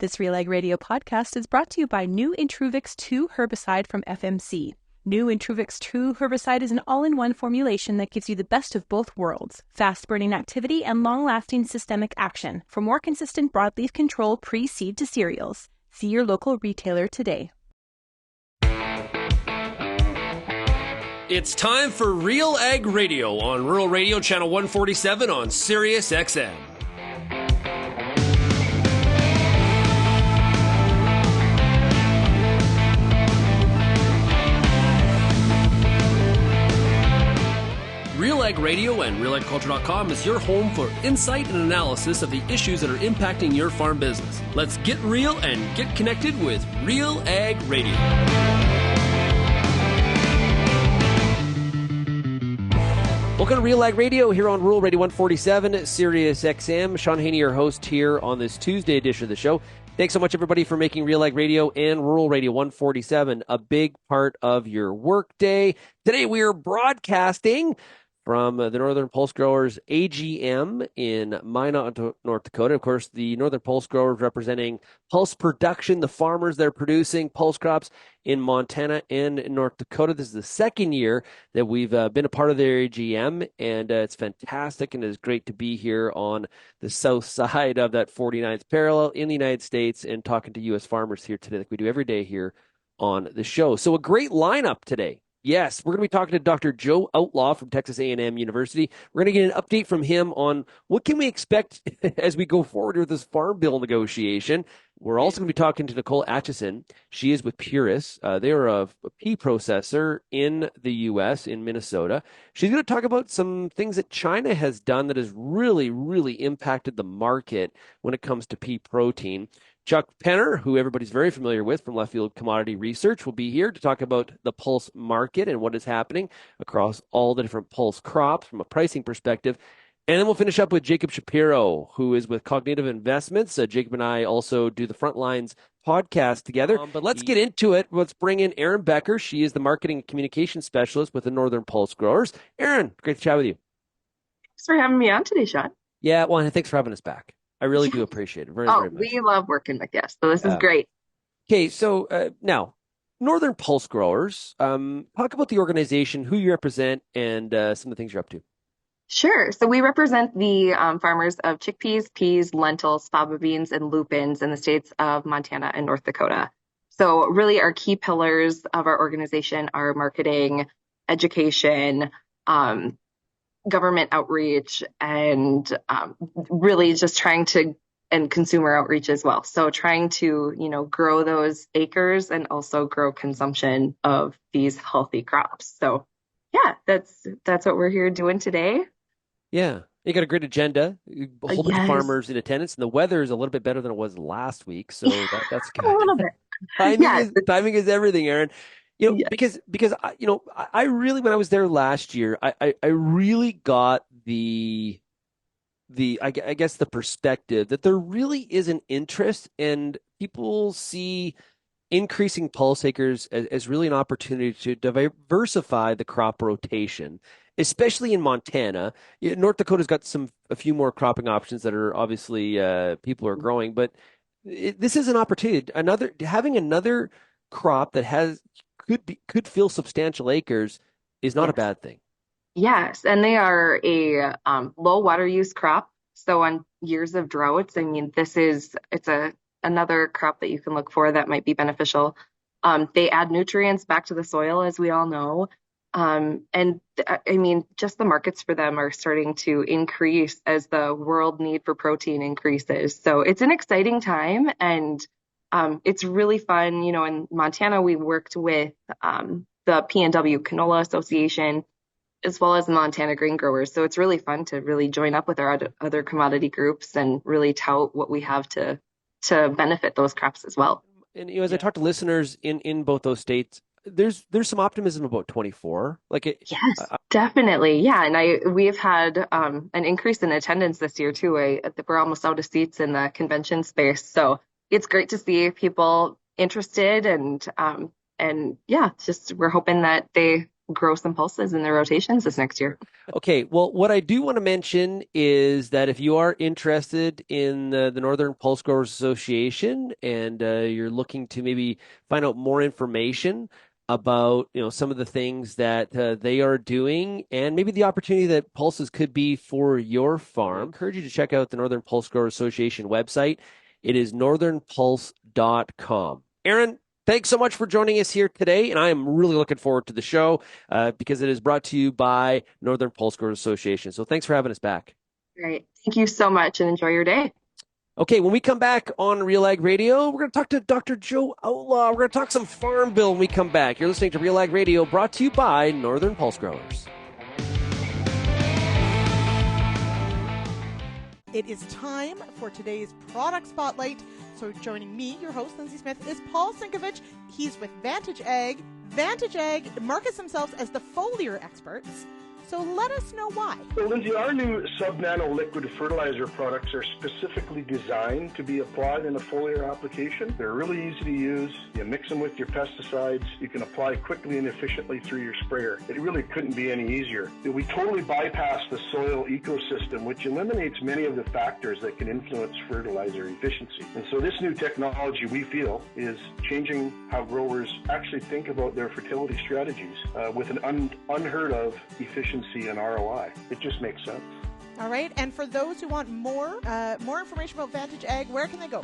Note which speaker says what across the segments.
Speaker 1: This RealAg Radio podcast is brought to you by new Intruvix 2 herbicide from FMC. New Intruvix 2 herbicide is an all-in-one formulation that gives you the best of both worlds, fast-burning activity and long-lasting systemic action for more consistent broadleaf control pre-seed to cereals. See your local retailer today.
Speaker 2: It's time for RealAg Radio on Rural Radio Channel 147 on Sirius XM. RealAg Radio and RealAgriculture.com is your home for insight and analysis of the issues that are impacting your farm business. Let's get real and get connected with RealAg Radio. Welcome to RealAg Radio here on Rural Radio 147, Sirius XM. Shaun Haney, your host here on this Tuesday edition of the show. Thanks so much, everybody, for making RealAg Radio and Rural Radio 147 a big part of your workday. Today, we are broadcasting from the Northern Pulse Growers AGM in Minot, North Dakota. Of course, the Northern Pulse Growers representing pulse production, the farmers that are producing pulse crops in Montana and in North Dakota. This is the second year that we've been a part of their AGM, and it's fantastic, and it's great to be here on the south side of that 49th parallel in the United States and talking to U.S. farmers here today like we do every day here on the show. So a great lineup today. Yes, we're going to be talking to Dr. Joe Outlaw from Texas A&M University. We're going to get an update from him on what can we expect as we go forward with this farm bill negotiation. We're also going to be talking to Nicole Atchison. She is with Puris. They are a pea processor in the U.S., in Minnesota. She's going to talk about some things that China has done that has really, really impacted the market when it comes to pea protein. Chuck Penner, who everybody's very familiar with from LeftField Commodity Research, will be here to talk about the pulse market and what is happening across all the different pulse crops from a pricing perspective. And then we'll finish up with Jacob Shapiro, who is with Cognitive Investments. Jacob and I also do the Frontlines podcast together. But let's get into it. Let's bring in Erin Becker. She is the Marketing and Communications Specialist with the Northern Pulse Growers. Erin, great to chat with you.
Speaker 3: Thanks for having me on today, Shaun.
Speaker 2: Yeah, well, thanks for having us back. I really do appreciate it very, very much.
Speaker 3: We love working with you, so this is great.
Speaker 2: Okay, so now, Northern Pulse Growers, talk about the organization, who you represent, and some of the things you're up to.
Speaker 3: Sure. So we represent the farmers of chickpeas, peas, lentils, faba beans, and lupins in the states of Montana and North Dakota. So really our key pillars of our organization are marketing, education, government outreach, and really just trying to, and consumer outreach as well. So trying to, grow those acres and also grow consumption of these healthy crops. So yeah, that's what we're here doing today.
Speaker 2: Yeah. You got a great agenda, a whole bunch of farmers in attendance, and the weather is a little bit better than it was last week. So that's good.
Speaker 3: A little bit.
Speaker 2: Timing is everything, Erin. Because I really, when I was there last year, I really got I guess the perspective that there really is an interest, and people see increasing pulse acres as really an opportunity to diversify the crop rotation, especially in Montana. North Dakota's got a few more cropping options that are obviously people are growing, but this is an opportunity. Having another crop that could fill substantial acres is not a bad thing.
Speaker 3: Yes, and they are a low water use crop. So on years of droughts, it's another crop that you can look for that might be beneficial. They add nutrients back to the soil, as we all know. Just the markets for them are starting to increase as the world need for protein increases. So it's an exciting time, and it's really fun. In Montana, we worked with the PNW Canola Association, as well as Montana grain growers. So it's really fun to really join up with our other commodity groups and really tout what we have to benefit those crops as well.
Speaker 2: And as I talk to listeners in both those states, there's some optimism about 24.
Speaker 3: Yes, definitely. Yeah. And we've had an increase in attendance this year too. We're almost out of seats in the convention space. So it's great to see people interested, and we're hoping that they grow some pulses in their rotations this next year.
Speaker 2: Okay, well, what I do want to mention is that if you are interested in the Northern Pulse Growers Association and you're looking to maybe find out more information about some of the things that they are doing and maybe the opportunity that pulses could be for your farm, I encourage you to check out the Northern Pulse Growers Association website. It is northernpulse.com. Erin, thanks so much for joining us here today, and I am really looking forward to the show because it is brought to you by Northern Pulse Growers Association. So thanks for having us back.
Speaker 3: Great. Thank you so much, and enjoy your day.
Speaker 2: Okay, when we come back on RealAg Radio, we're going to talk to Dr. Joe Outlaw. We're going to talk some Farm Bill when we come back. You're listening to RealAg Radio, brought to you by Northern Pulse Growers.
Speaker 4: It is time for today's product spotlight. So joining me, your host, Lindsay Smith, is Paul Sinkovich. He's with Vantage Ag. Vantage Ag markets themselves as the foliar experts. So let us know why.
Speaker 5: Well, Lindsay, our new sub-nano liquid fertilizer products are specifically designed to be applied in a foliar application. They're really easy to use. You mix them with your pesticides. You can apply quickly and efficiently through your sprayer. It really couldn't be any easier. We totally bypass the soil ecosystem, which eliminates many of the factors that can influence fertilizer efficiency. And so this new technology, we feel, is changing how growers actually think about their fertility strategies with an unheard of efficiency and ROI. It just makes sense.
Speaker 4: All right. And for those who want more information about Vantage Ag, where can they go?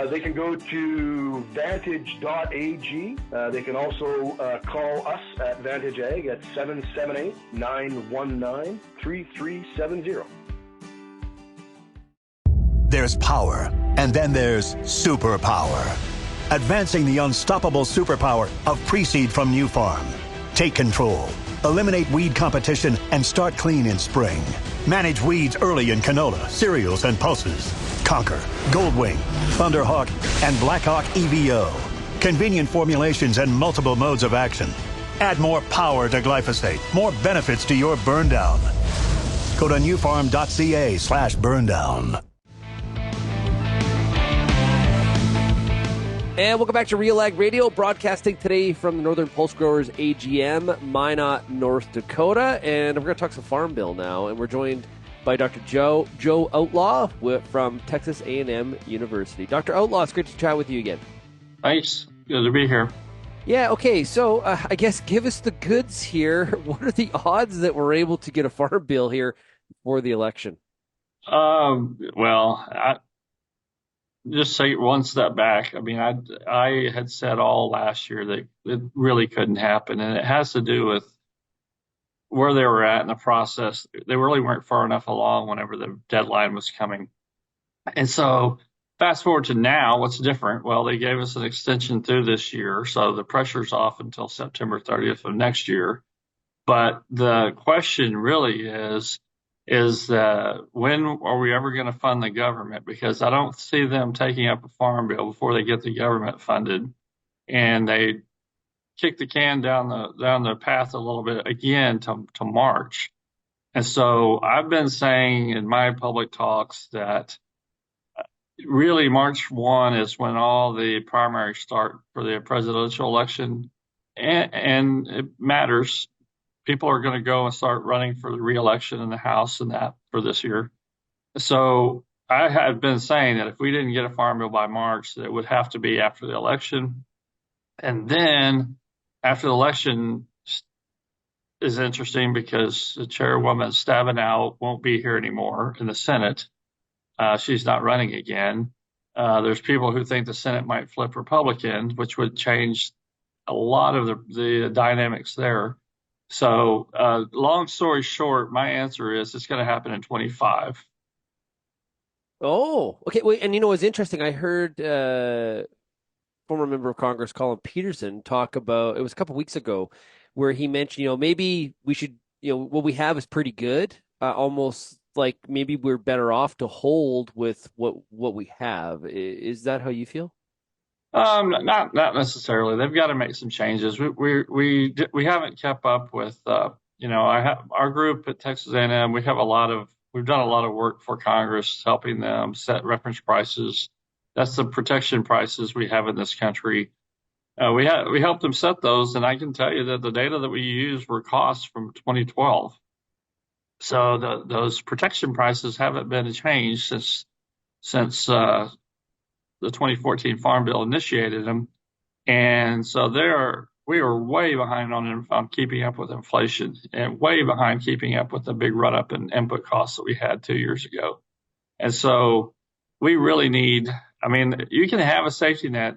Speaker 5: They can go to vantage.ag. They can also call us at Vantage Ag at 778-919-3370.
Speaker 6: There's power, and then there's superpower. Advancing the unstoppable superpower of pre-seed from New Farm. Take control. Eliminate weed competition and start clean in spring. Manage weeds early in canola, cereals, and pulses. Conquer, Goldwing, Thunderhawk, and Blackhawk EVO. Convenient formulations and multiple modes of action. Add more power to glyphosate, more benefits to your burn down. Go to newfarm.ca/burndown.
Speaker 2: And welcome back to RealAg Radio, broadcasting today from the Northern Pulse Growers AGM, Minot, North Dakota. And we're going to talk some Farm Bill now. And we're joined by Dr. Joe Outlaw from Texas A&M University. Dr. Outlaw, it's great to chat with you again.
Speaker 7: Thanks. Good to be here.
Speaker 2: Yeah, okay. So I guess give us the goods here. What are the odds that we're able to get a Farm Bill here before the election? Just take one step back. I mean, I had said all last year that it really couldn't happen, and it has to do with where they were at in the process. They really weren't far enough along whenever the deadline was coming. And so fast forward to now, what's different? Well, they gave us an extension through this year, so the pressure's off until September 30th of next year. But the question really is when are we ever going to fund the government? Because I don't see them taking up a farm bill before they get the government funded, and they kick the can down the path a little bit again to March. And so I've been saying in my public talks that really March 1 is when all the primaries start for the presidential election, and it matters. People are going to go and start running for the re-election in the House and that for this year. So I had been saying that if we didn't get a farm bill by March, that it would have to be after the election. And then after the election is interesting because the chairwoman Stabenow won't be here anymore in the Senate. She's not running again. There's people who think the Senate might flip Republican, which would change a lot of the dynamics there. So long story short, my answer is it's going to happen in 25. Oh, okay. Well, and what's interesting, I heard former member of Congress Colin Peterson talk about, it was a couple weeks ago, where he mentioned, maybe we should, what we have is pretty good, almost like maybe we're better off to hold with what we have. Is that how you feel?
Speaker 7: Not necessarily. They've got to make some changes. We haven't kept up with, I have our group at Texas A&M. We've done a lot of work for Congress, helping them set reference prices. That's the protection prices we have in this country. We helped them set those, and I can tell you that the data that we used were costs from 2012. So those protection prices haven't been changed since the 2014 Farm Bill initiated them, and so we are way behind on keeping up with inflation, and way behind keeping up with the big run up in input costs that we had 2 years ago. And so we really need. I mean, you can have a safety net.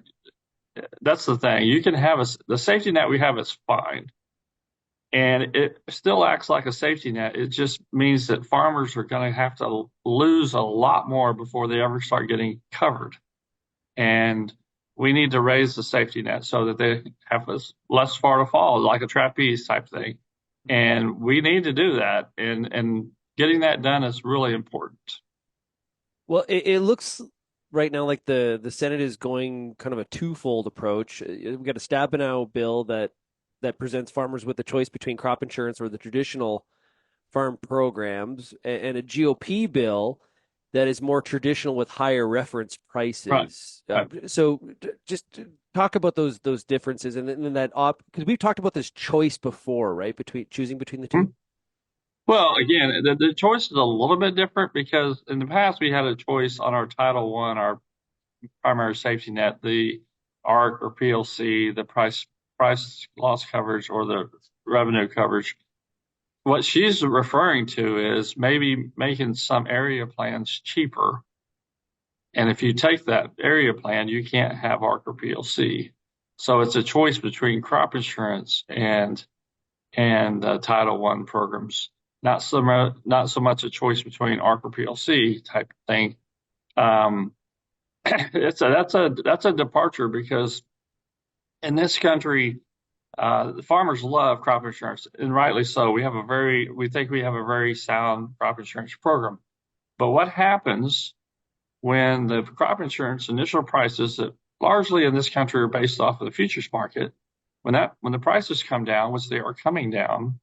Speaker 7: That's the thing. You can have the safety net we have is fine. And it still acts like a safety net. It just means that farmers are going to have to lose a lot more before they ever start getting covered. And we need to raise the safety net so that they have less far to fall, like a trapeze type thing. And we need to do that. And getting that done is really important.
Speaker 2: Well, it looks right now like the Senate is going kind of a twofold approach. We've got a Stabenow bill that presents farmers with the choice between crop insurance or the traditional farm programs, and a GOP bill that is more traditional with higher reference prices.
Speaker 7: Right.
Speaker 2: So just talk about those differences, and then because we've talked about this choice before, right? Choosing between the two.
Speaker 7: Well, again, the choice is a little bit different because in the past we had a choice on our Title I, our primary safety net, the ARC or PLC, the price loss coverage or the revenue coverage. What she's referring to is maybe making some area plans cheaper. And if you take that area plan, you can't have ARC or PLC. So it's a choice between crop insurance and Title I programs. Not so much a choice between ARC or PLC type thing. That's a departure because in this country, the farmers love crop insurance, and rightly so. We think we have a very sound crop insurance program. But what happens when the crop insurance initial prices that largely in this country are based off of the futures market, when the prices come down, which they are coming down,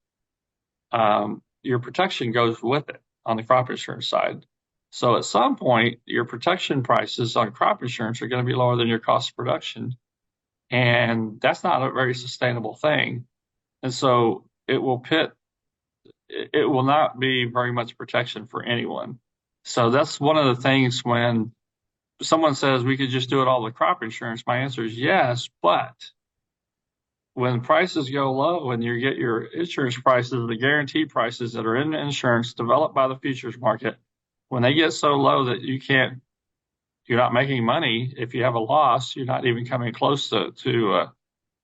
Speaker 7: your protection goes with it on the crop insurance side. So at some point, your protection prices on crop insurance are going to be lower than your cost of production. And that's not a very sustainable thing. And so it will not be very much protection for anyone. So that's one of the things when someone says we could just do it all with crop insurance, my answer is yes, but when prices go low and you get your insurance prices, the guaranteed prices that are in insurance developed by the futures market, when they get so low that you're not making money, if you have a loss, you're not even coming close to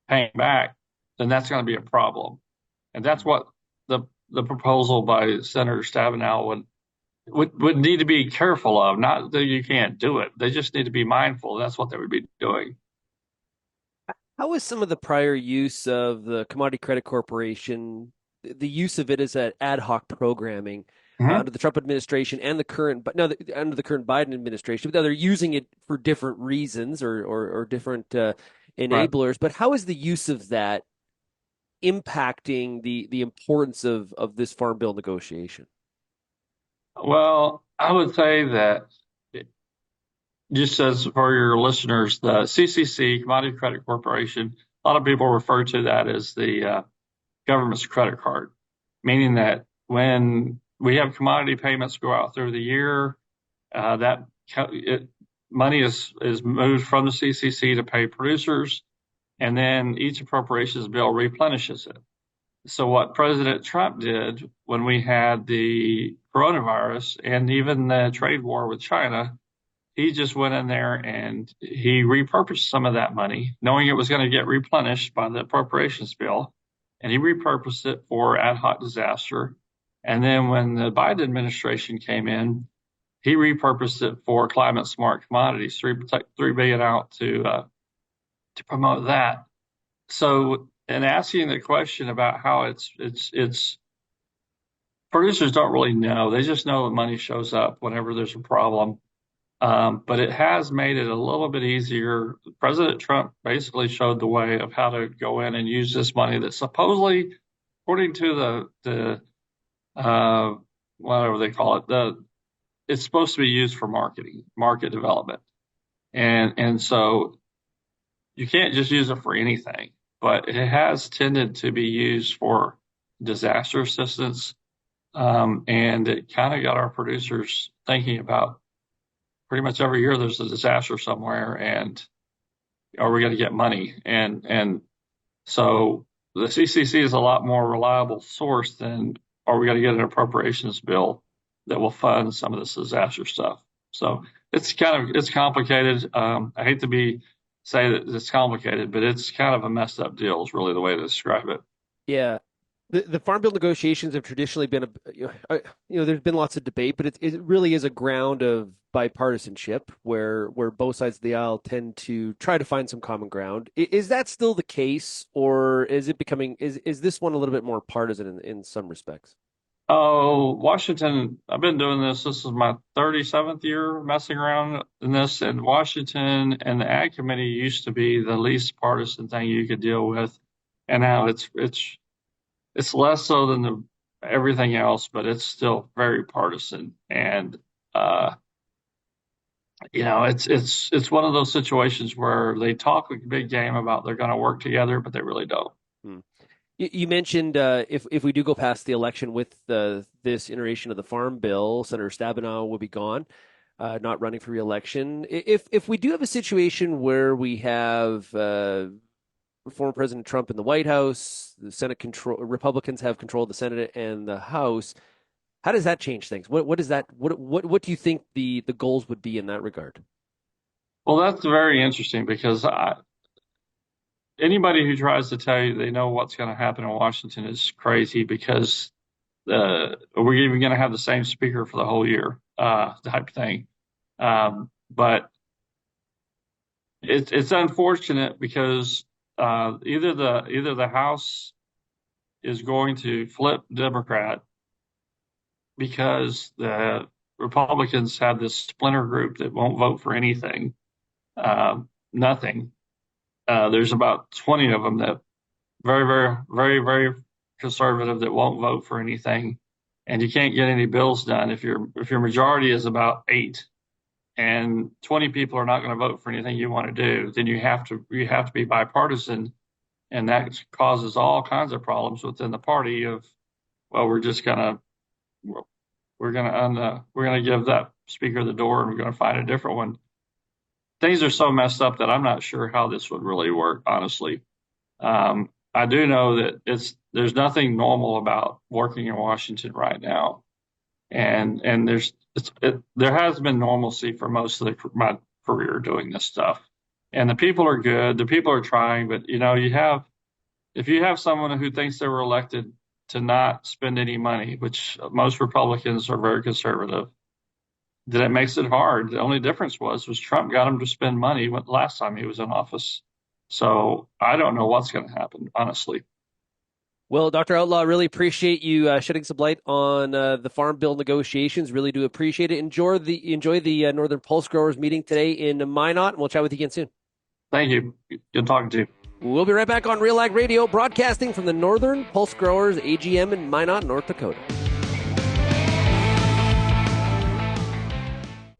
Speaker 7: paying back, then that's going to be a problem. And that's what the proposal by Senator Stabenow would need to be careful of. Not that you can't do it. They just need to be mindful. That's what they would be doing.
Speaker 2: How was some of the prior use of the Commodity Credit Corporation, the use of it as an ad hoc programming under the Trump administration and under the current Biden administration? Now they're using it for different reasons or different enablers. Right. But how is the use of that impacting the importance of this Farm Bill negotiation?
Speaker 7: Well, I would say that, just as for your listeners, the CCC, Commodity Credit Corporation, a lot of people refer to that as the government's credit card, meaning that when we have commodity payments go out through the year, money is moved from the CCC to pay producers, and then each appropriations bill replenishes it. So what President Trump did when we had the coronavirus and even the trade war with China, he just went in there and he repurposed some of that money, knowing it was going to get replenished by the appropriations bill, and he repurposed it for ad hoc disaster. And then when the Biden administration came in, he repurposed it for climate smart commodities, $3 billion out to promote that. So, in asking the question about how it's producers don't really know. They just know the money shows up whenever there's a problem. But it has made it a little bit easier. President Trump basically showed the way of how to go in and use this money that supposedly, according to the whatever they call it, it's supposed to be used for market development. And so you can't just use it for anything, but it has tended to be used for disaster assistance. And it kind of got our producers thinking about pretty much every year there's a disaster somewhere, and are we going to get money? And so the CCC is a lot more reliable source than are we going to get an appropriations bill that will fund some of this disaster stuff. So it's complicated. I hate to say that it's complicated, but it's kind of a messed up deal is really the way to describe it.
Speaker 2: Yeah. The farm bill negotiations have traditionally been, there's been lots of debate, but it really is a ground of bipartisanship where both sides of the aisle tend to try to find some common ground. Is that still the case, or is it becoming, is this one a little bit more partisan in some respects?
Speaker 7: Oh, Washington, I've been doing this. This is my 37th year messing around in this. And Washington and the Ag Committee used to be the least partisan thing you could deal with. And now it's less so than everything else, but it's still very partisan. And, it's one of those situations where they talk a big game about they're going to work together, but they really don't.
Speaker 2: You mentioned if we do go past the election with this iteration of the Farm Bill, Senator Stabenow will be gone, not running for re-election. If we do have a situation where we have former President Trump in the White House, the Senate Republicans have control of the Senate and the House, how does that change things? What do you think the goals would be in that regard?
Speaker 7: Well, that's very interesting because anybody who tries to tell you they know what's going to happen in Washington is crazy because we're even going to have the same speaker for the whole year, type thing. But it's unfortunate because either the House is going to flip Democrat because the Republicans have this splinter group that won't vote for anything, nothing. There's about 20 of them that very, very, very, very conservative that won't vote for anything, and you can't get any bills done if your majority is about 8, and 20 people are not going to vote for anything you want to do. Then you have to be bipartisan, and that causes all kinds of problems within the party. We're going to give that speaker the door, and we're going to find a different one. Things are so messed up that I'm not sure how this would really work, honestly. I do know that there's nothing normal about working in Washington right now, and there has been normalcy for most of my career doing this stuff, and the people are good, the people are trying, but if you have someone who thinks they were elected to not spend any money, which most Republicans are very conservative, then it makes it hard. The only difference was Trump got him to spend money last time he was in office. So I don't know what's going to happen, honestly.
Speaker 2: Well, Dr. Outlaw, really appreciate you shedding some light on the Farm Bill negotiations. Really do appreciate it. Enjoy the Northern Pulse Growers meeting today in Minot, and we'll chat with you again soon.
Speaker 7: Thank you. Good talking to you.
Speaker 2: We'll be right back on RealAg Radio, broadcasting from the Northern Pulse Growers AGM in Minot, North Dakota.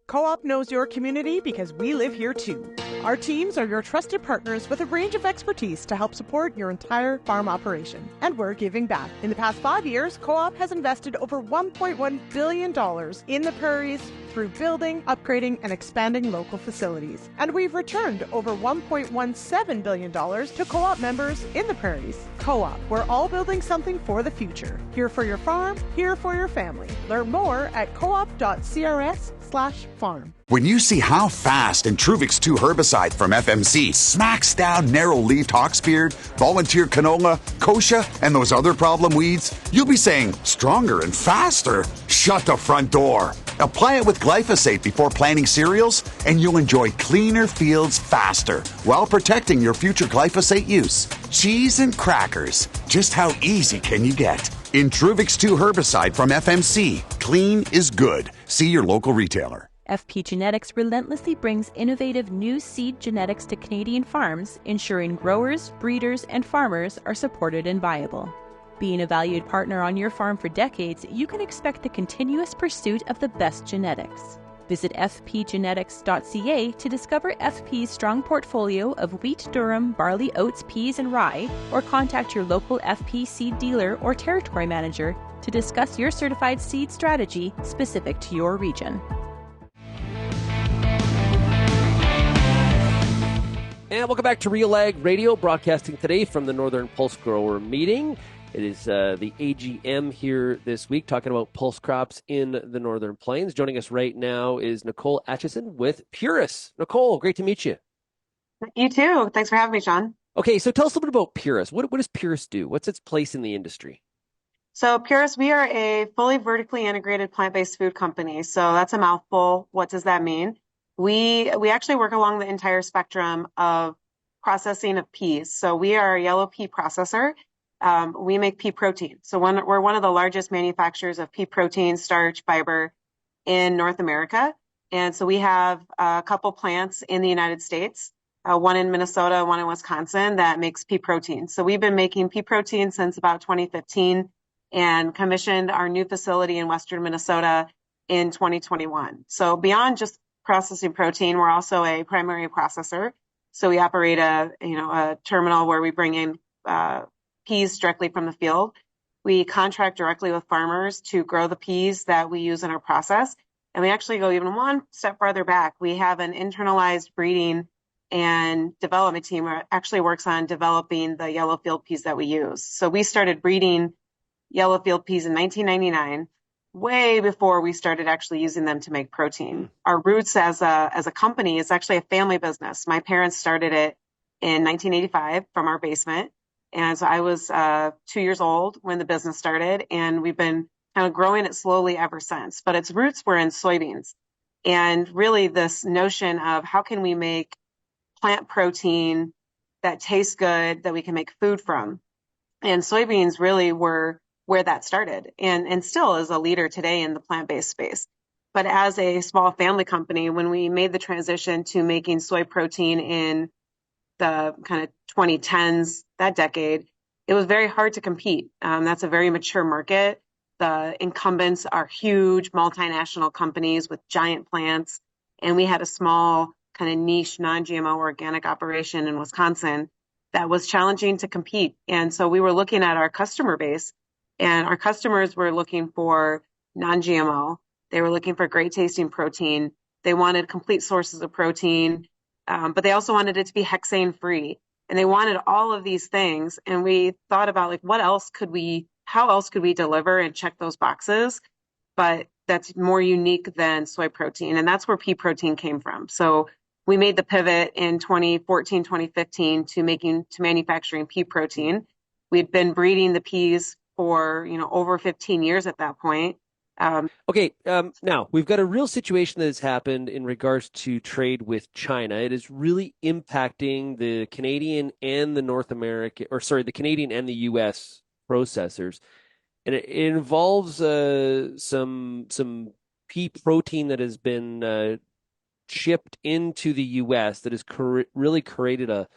Speaker 4: Co-op knows your community because we live here too. Our teams are your trusted partners with a range of expertise to help support your entire farm operation. And we're giving back. In the past 5 years, Co-op has invested over $1.1 billion in the prairies through building, upgrading, and expanding local facilities. And we've returned over $1.17 billion to Co-op members in the prairies. Co-op, we're all building something for the future. Here for your farm, here for your family. Learn more at coop.crs/farm.
Speaker 8: When you see how fast Intruvix 2 herbicide from FMC smacks down narrow-leaved hawksbeard, volunteer canola, kochia, and those other problem weeds, you'll be saying, stronger and faster? Shut the front door. Apply it with glyphosate before planting cereals, and you'll enjoy cleaner fields faster while protecting your future glyphosate use. Cheese and crackers. Just how easy can you get? Intruvix 2 herbicide from FMC. Clean is good. See your local retailer.
Speaker 1: FP Genetics relentlessly brings innovative new seed genetics to Canadian farms, ensuring growers, breeders, and farmers are supported and viable. Being a valued partner on your farm for decades, you can expect the continuous pursuit of the best genetics. Visit fpgenetics.ca to discover FP's strong portfolio of wheat, durum, barley, oats, peas, and rye, or contact your local FP seed dealer or territory manager to discuss your certified seed strategy specific to your region.
Speaker 2: And welcome back to RealAg Radio, broadcasting today from the Northern Pulse Grower Meeting. It is the AGM here this week, talking about pulse crops in the Northern Plains. Joining us right now is Nicole Atchison with Puris. Nicole, great to meet you.
Speaker 9: You too. Thanks for having me, Shaun.
Speaker 2: Okay, so tell us a little bit about Puris. What does Puris do? What's its place in the industry?
Speaker 9: So Puris, we are a fully vertically integrated plant-based food company. So that's a mouthful. What does that mean? We actually work along the entire spectrum of processing of peas. So we are a yellow pea processor. We make pea protein. So we're one of the largest manufacturers of pea protein, starch, fiber in North America. And so we have a couple plants in the United States, one in Minnesota, one in Wisconsin, that makes pea protein. So we've been making pea protein since about 2015 and commissioned our new facility in Western Minnesota in 2021. So beyond just processing protein, we're also a primary processor. So we operate a terminal where we bring in peas directly from the field. We contract directly with farmers to grow the peas that we use in our process. And we actually go even one step farther back. We have an internalized breeding and development team that actually works on developing the LeftField peas that we use. So we started breeding LeftField peas in 1999, way before we started actually using them to make protein. Our roots as a company is actually a family business. My parents started it in 1985 from our basement. And so I was 2 years old when the business started, and we've been kind of growing it slowly ever since. But its roots were in soybeans. And really this notion of how can we make plant protein that tastes good, that we can make food from. And soybeans really were where that started and still is a leader today in the plant-based space. But as a small family company, when we made the transition to making soy protein in the kind of 2010s, that decade, it was very hard to compete. That's a very mature market. The incumbents are huge multinational companies with giant plants. And we had a small kind of niche non-GMO organic operation in Wisconsin that was challenging to compete. And so we were looking at our customer base, and our customers were looking for non-GMO. They were looking for great tasting protein. They wanted complete sources of protein. But they also wanted it to be hexane free. And they wanted all of these things. And we thought about how else could we deliver and check those boxes, but that's more unique than soy protein. And that's where pea protein came from. So we made the pivot in 2014, 2015 to manufacturing pea protein. We'd been breeding the peas for, over 15 years at that point.
Speaker 2: Now we've got a real situation that has happened in regards to trade with China. It is really impacting the Canadian and the Canadian and the U.S. processors, and it involves some pea protein that has been shipped into the U.S. that has really created a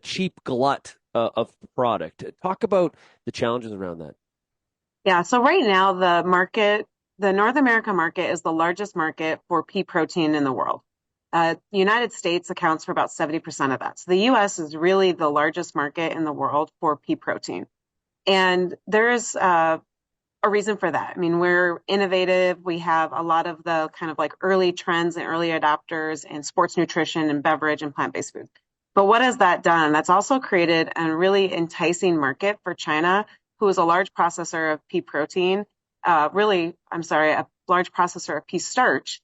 Speaker 2: cheap glut of product. Talk about the challenges around that.
Speaker 9: Yeah. So right now the North America market is the largest market for pea protein in the world. The United States accounts for about 70% of that. So the U.S. is really the largest market in the world for pea protein. And there's a reason for that. I mean, we're innovative. We have a lot of the kind of early trends and early adopters in sports nutrition and beverage and plant-based food. But what has that done? That's also created a really enticing market for China, who is a large processor of pea protein. A large processor of pea starch.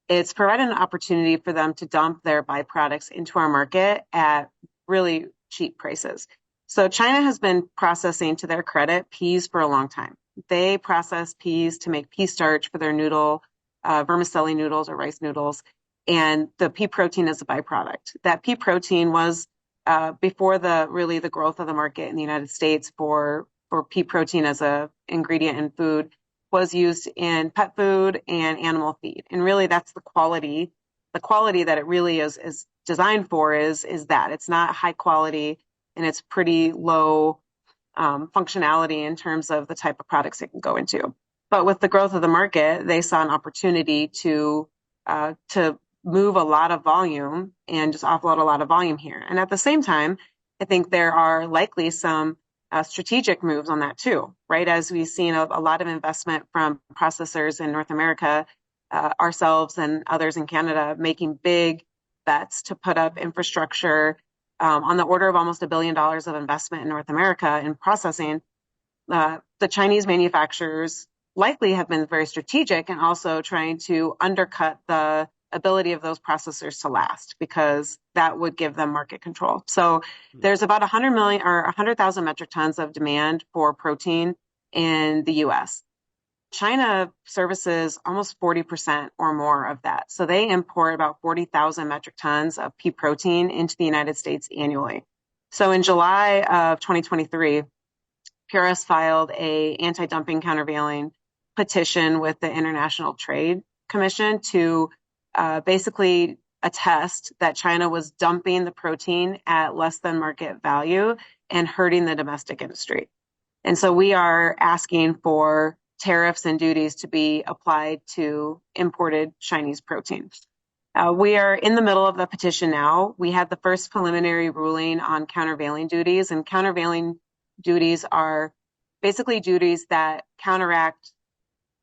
Speaker 9: It's provided an opportunity for them to dump their byproducts into our market at really cheap prices. So China has been processing, to their credit, peas for a long time. They process peas to make pea starch for their vermicelli noodles or rice noodles, and the pea protein is a byproduct. That pea protein was before the growth of the market in the United States for pea protein as a ingredient in food, was used in pet food and animal feed. And really that's the quality that it really is designed for is that it's not high quality and it's pretty low functionality in terms of the type of products it can go into. But with the growth of the market, they saw an opportunity to to move a lot of volume and just offload a lot of volume here. And at the same time, I think there are likely some strategic moves on that too, right? As we've seen a lot of investment from processors in North America, ourselves and others in Canada making big bets to put up infrastructure on the order of almost $1 billion of investment in North America in processing. The Chinese manufacturers likely have been very strategic and also trying to undercut the ability of those processors to last, because that would give them market control. So there's about 100,000 metric tons of demand for protein in the US. China services almost 40% or more of that. So they import about 40,000 metric tons of pea protein into the United States annually. So in July of 2023, Puris filed a anti-dumping countervailing petition with the International Trade Commission to basically attest that China was dumping the protein at less than market value and hurting the domestic industry. And so we are asking for tariffs and duties to be applied to imported Chinese protein. We are in the middle of the petition now. We had the first preliminary ruling on countervailing duties, and countervailing duties are basically duties that counteract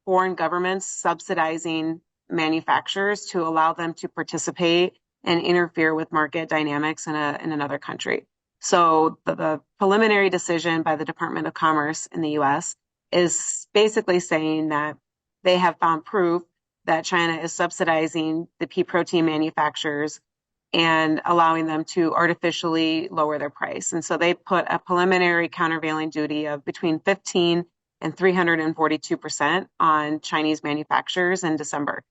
Speaker 9: foreign governments subsidizing manufacturers to allow them to participate and interfere with market dynamics in another country. So the preliminary decision by the Department of Commerce in the U.S. is basically saying that they have found proof that China is subsidizing the pea protein manufacturers and allowing them to artificially lower their price. And so they put a preliminary countervailing duty of between 15 and 342% on Chinese manufacturers in December.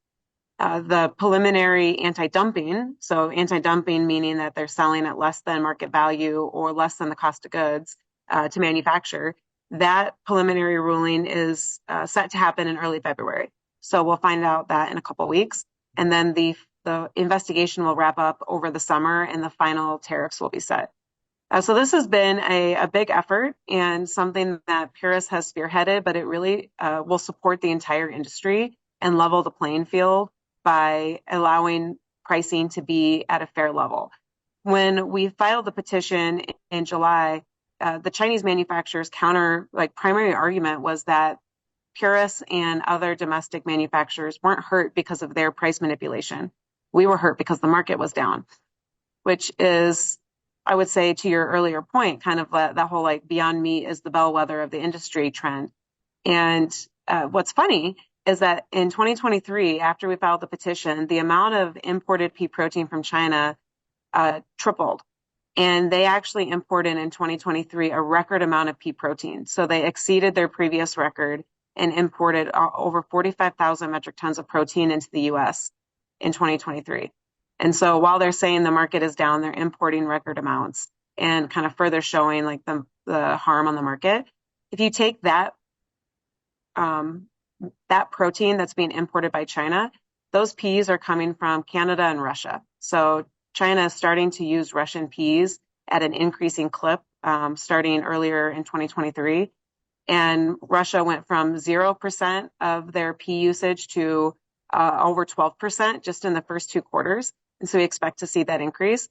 Speaker 9: The preliminary anti-dumping, so anti-dumping meaning that they're selling at less than market value or less than the cost of goods to manufacture, that preliminary ruling is set to happen in early February. So we'll find out that in a couple of weeks. And then the investigation will wrap up over the summer and the final tariffs will be set. So this has been a big effort and something that Puris has spearheaded, but it really will support the entire industry and level the playing field by allowing pricing to be at a fair level. When we filed the petition in July, the Chinese manufacturers' primary argument was that Puris and other domestic manufacturers weren't hurt because of their price manipulation. We were hurt because the market was down, which is, I would say, to your earlier point, kind of that whole beyond meat is the bellwether of the industry trend. And what's funny is that in 2023, after we filed the petition, the amount of imported pea protein from China tripled. And they actually imported in 2023 a record amount of pea protein. So they exceeded their previous record and imported over 45,000 metric tons of protein into the U.S. in 2023. And so while they're saying the market is down, they're importing record amounts and kind of further showing the harm on the market. If you take that protein that's being imported by China, those peas are coming from Canada and Russia. So China is starting to use Russian peas at an increasing clip starting earlier in 2023. And Russia went from 0% of their pea usage to over 12% just in the first 2 quarters. And so we expect to see that increase.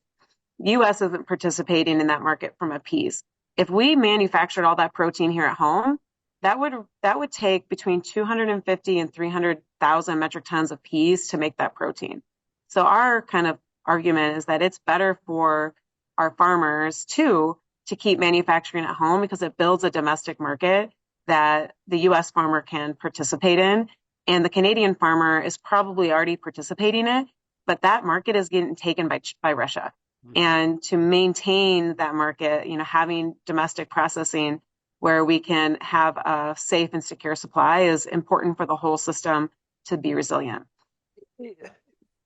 Speaker 9: The U.S. isn't participating in that market from a peas. If we manufactured all that protein here at home, that would take between 250 and 300,000 metric tons of peas to make that protein. So our kind of argument is that it's better for our farmers to keep manufacturing at home because it builds a domestic market that the U.S. farmer can participate in. And the Canadian farmer is probably already participating in it, but that market is getting taken by Russia. And to maintain that market, having domestic processing where we can have a safe and secure supply is important for the whole system to be resilient.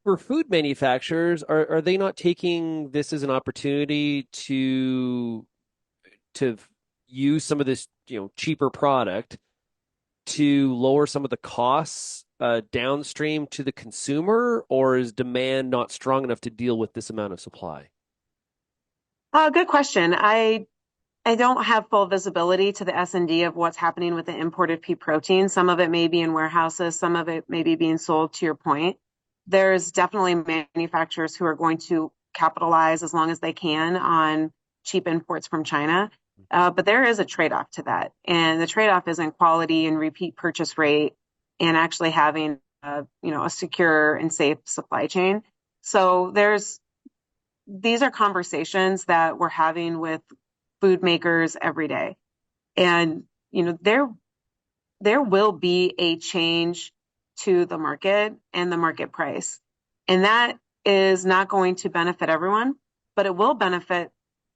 Speaker 2: For food manufacturers, are they not taking this as an opportunity to use some of this cheaper product to lower some of the costs downstream to the consumer, or is demand not strong enough to deal with this amount of supply?
Speaker 9: Good question. I don't have full visibility to the S&D of what's happening with the imported pea protein. Some of it may be in warehouses. Some of it may be being sold, to your point. there's definitely manufacturers who are going to capitalize as long as they can on cheap imports from China. But there is a trade-off to that. And the trade-off is in quality and repeat purchase rate and actually having a secure and safe supply chain. So these are conversations that we're having with food makers every day. And, there will be a change to the market and the market price. And that is not going to benefit everyone, but it will benefit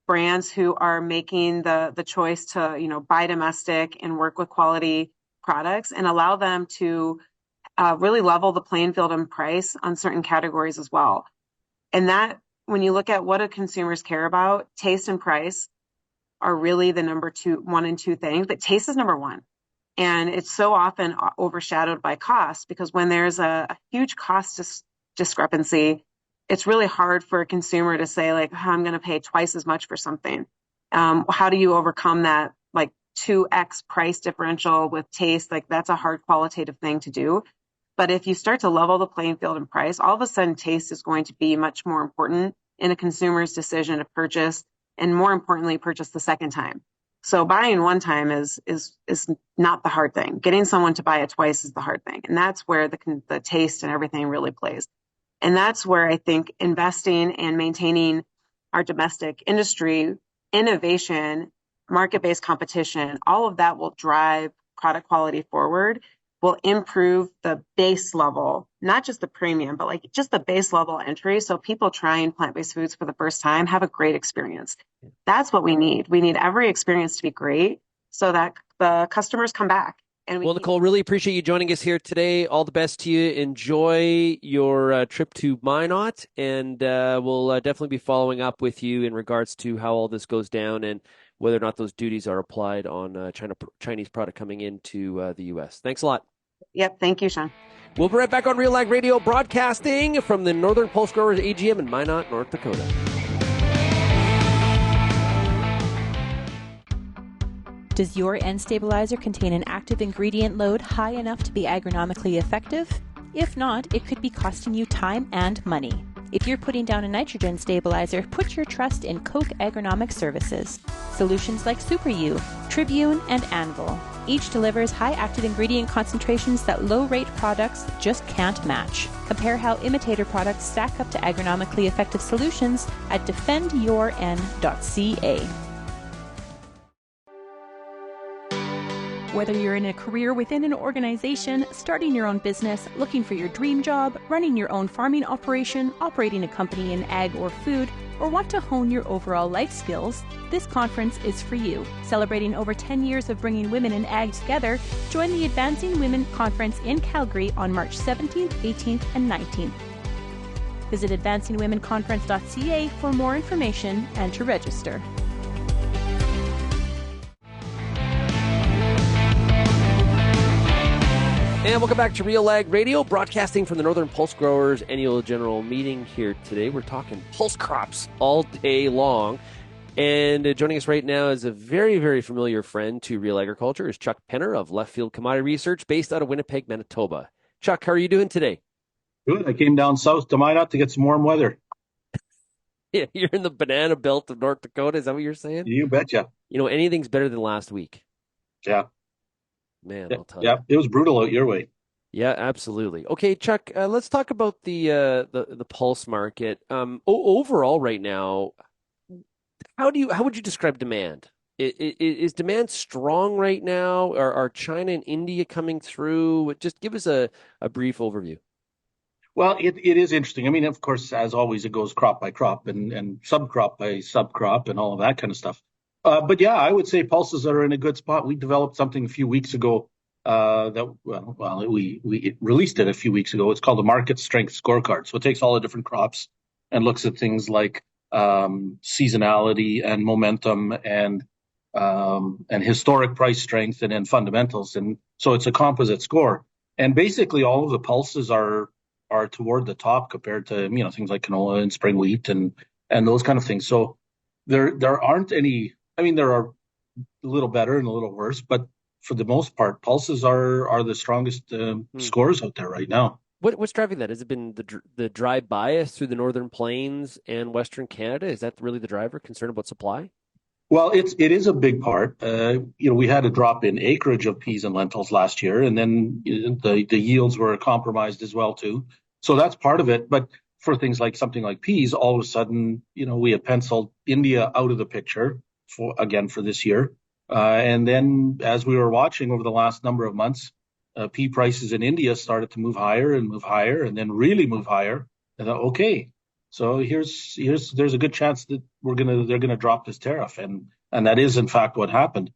Speaker 9: brands who are making the choice to, buy domestic and work with quality products and allow them to really level the playing field in price on certain categories as well. And that, when you look at what do consumers care about, taste and price are really the one and two things, but taste is number one. And it's so often overshadowed by cost, because when there's a huge cost discrepancy, it's really hard for a consumer to say, like, oh, I'm going to pay twice as much for something. How do you overcome that, like, 2x price differential with taste? Like, that's a hard qualitative thing to do. But if you start to level the playing field in price, all of a sudden taste is going to be much more important in a consumer's decision to purchase, and more importantly, purchase the second time. So buying one time is not the hard thing. Getting someone to buy it twice is the hard thing. And that's where the taste and everything really plays. And that's where I think investing and maintaining our domestic industry, innovation, market-based competition, all of that will drive product quality forward, will improve the base level, not just the premium, but like just the base level entry. So people trying plant-based foods for the first time have a great experience. That's what we need. We need every experience to be great so that the customers come back. And
Speaker 2: Nicole, really appreciate you joining us here today. All the best to you. Enjoy your trip to Minot, and we'll definitely be following up with you in regards to how all this goes down and whether or not those duties are applied on Chinese product coming into the U.S. Thanks a lot.
Speaker 9: Yep. Thank you, Shaun.
Speaker 2: We'll be right back on RealAg Radio, broadcasting from the Northern Pulse Growers AGM in Minot, North Dakota.
Speaker 1: Does your N stabilizer contain an active ingredient load high enough to be agronomically effective? If not, it could be costing you time and money. If you're putting down a nitrogen stabilizer, put your trust in Koch Agronomic Services. Solutions like Super U, Tribune, and Anvil. Each delivers high active ingredient concentrations that low-rate products just can't match. Compare how imitator products stack up to agronomically effective solutions at defendyourn.ca. Whether you're in a career within an organization, starting your own business, looking for your dream job, running your own farming operation, operating a company in ag or food, or want to hone your overall life skills, this conference is for you. Celebrating over 10 years of bringing women in ag together, join the Advancing Women Conference in Calgary on March 17th, 18th, and 19th. Visit advancingwomenconference.ca for more information and to register.
Speaker 2: And welcome back to RealAg Radio, broadcasting from the Northern Pulse Growers Annual General Meeting here today. We're talking pulse crops all day long. And joining us right now is a very, very familiar friend to RealAgriculture is Chuck Penner of LeftField Commodity Research, based out of Winnipeg, Manitoba. Chuck, how are you doing today?
Speaker 10: Good. I came down south to Minot to get some warm weather.
Speaker 2: Yeah, you're in the banana belt of North Dakota. Is that what you're saying?
Speaker 10: You betcha.
Speaker 2: You know, anything's better than last week.
Speaker 10: Yeah.
Speaker 2: Man,
Speaker 10: yeah,
Speaker 2: I'll tell you.
Speaker 10: Yeah, it was brutal out your way.
Speaker 2: Yeah, absolutely. Okay, Chuck, let's talk about the pulse market. Overall, right now, how would you describe demand? Is demand strong right now? Are China and India coming through? Just give us a brief overview.
Speaker 10: Well, it is interesting. I mean, of course, as always, it goes crop by crop and subcrop by subcrop and all of that kind of stuff. But yeah, I would say pulses are in a good spot. We developed something a few weeks ago we released it a few weeks ago. It's called the Market Strength Scorecard. So it takes all the different crops and looks at things like seasonality and momentum and historic price strength and then fundamentals. And so it's a composite score. And basically all of the pulses are toward the top compared to, things like canola and spring wheat and those kind of things. So there aren't any. I mean, there are a little better and a little worse, but for the most part, pulses are the strongest scores out there right now.
Speaker 2: What's driving that? Has it been the dry bias through the northern plains and Western Canada? Is that really the driver? Concern about supply?
Speaker 10: Well, it is a big part. We had a drop in acreage of peas and lentils last year, and then the yields were compromised as well too. So that's part of it. But for things like something like peas, all of a sudden, we had penciled India out of the picture for this year. And then as we were watching over the last number of months, pea prices in India started to move higher, and then really move higher. And thought, okay, so there's a good chance that they're gonna drop this tariff, and that is in fact what happened.